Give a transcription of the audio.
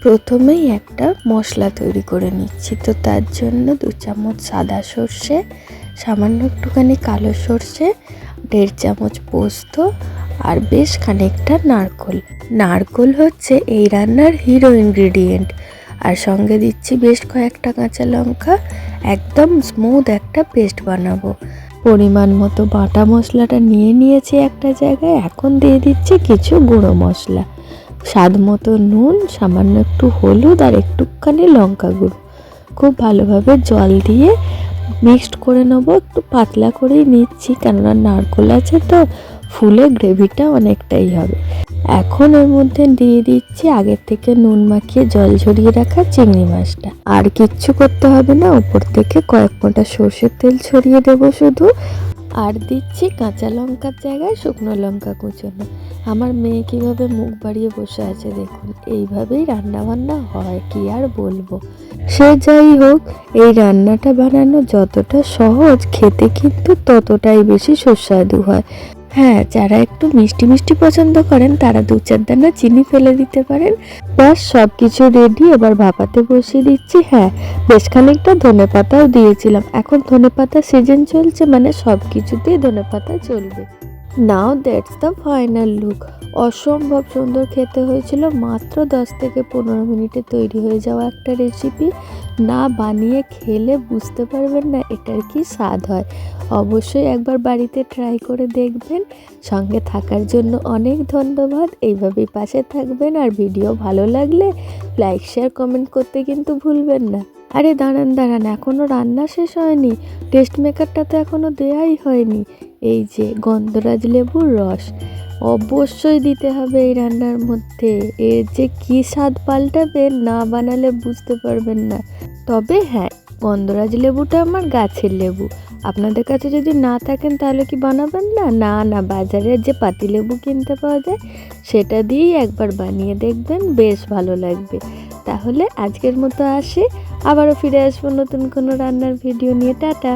প্রথমেই একটা মশলা তৈরি করে নিচ্ছি। তো তার জন্য 2 চামচ সাদা সর্ষে, সামান্য একটুখানি কালো সর্ষে, 1.5 চামচ পোস্ত আর বেশ খানিকটা নারকোল। নারকোল হচ্ছে এই রান্নার হিরো ইনগ্রেডিয়েন্ট। আর সঙ্গে দিচ্ছি বেশ কয়েকটা কাঁচা লঙ্কা। একদম স্মুথ একটা পেস্ট বানাবো। পরিমাণ মতো বাটা মশলাটা নিয়ে নিয়েছি একটা জায়গায়। এখন দিয়ে দিচ্ছি কিছু গুঁড়ো মশলা, স্বাদ মতো নুন, সামান্য একটু হলুদ আর একটুখানি লঙ্কা গুঁড়ো। খুব ভালোভাবে জল দিয়ে মিক্সড করে নেবো। একটু পাতলা করেই নিচ্ছি, কেননা নারকোল আছে তো ফুলে গ্রেভিটা অনেকটাই হবে। এখন এর মধ্যে দিয়ে দিচ্ছি আগের থেকে নুন মাখিয়ে জল ঝরিয়ে রাখা চিংড়ি মাছটা। আর কিচ্ছু করতে হবে না, উপর থেকে কয়েক ফোঁটা সর্ষের তেল ছড়িয়ে দেবো শুধু। আর দিচ্ছি কাঁচা লঙ্কার জায়গায় শুকনো লঙ্কা কুচোনো। আমার মেয়ে কীভাবে মুখ বাড়িয়ে বসে আছে দেখুন। এইভাবেই রান্নাবান্না হয়, কি আর বলবো। সে যাই হোক, এই রান্নাটা বানানো যতটা সহজ, খেতে কিন্তু ততটাই বেশি সুস্বাদু হয়। হ্যাঁ, যারা একটু মিষ্টি মিষ্টি পছন্দ করেন তারা 2-4 দানা চিনি ফেলে দিতে পারেন। ব্যাস, সব কিছু রেডি। এবার ভাপাতে বসিয়ে দিচ্ছি। হ্যাঁ, বেশ খানিকটা ধনেপাতাও দিয়েছিলাম। এখন ধনেপাতা সিজন চলছে, মানে সব কিছুতেই ধনেপাতা চলবে। নাও দ্যাটস দ্য ফাইনাল লুক। অসম্ভব সুন্দর খেতে হয়েছিল। মাত্র 10 থেকে 15 মিনিটে তৈরি হয়ে যাওয়া একটা রেসিপি। না বানিয়ে খেলে বুঝতে পারবেন না এটার কি স্বাদ হয়। অবশ্যই একবার বাড়িতে ট্রাই করে দেখবেন। সঙ্গে থাকার জন্য অনেক ধন্যবাদ। এইভাবেই পাশে থাকবেন। আর ভিডিও ভালো লাগলে লাইক, শেয়ার, কমেন্ট করতে কিন্তু ভুলবেন না। আরে দাঁড়ান, এখনও রান্না শেষ হয়নি। টেস্ট মেকারটা তো এখনও দেওয়াই হয়নি। এই যে গন্ধরাজ লেবুর রস অবশ্যই দিতে হবে এই রান্নার মধ্যে। এর যে কী স্বাদ পাল্টাবে, না বানালে বুঝতে পারবেন না। তবে হ্যাঁ, গন্ধরাজ লেবুটা আমার গাছের লেবু। আপনাদের কাছে যদি না থাকেন তাহলে কি বানাবেন না? না, বাজারের যে পাতিলেবু কিনতে পাওয়া যায় সেটা দিয়েই একবার বানিয়ে দেখবেন, বেশ ভালো লাগবে। তাহলে আজকের মতো আসি, আবারও ফিরে আসবো নতুন কোনো রান্নার ভিডিও নিয়ে। টাটা।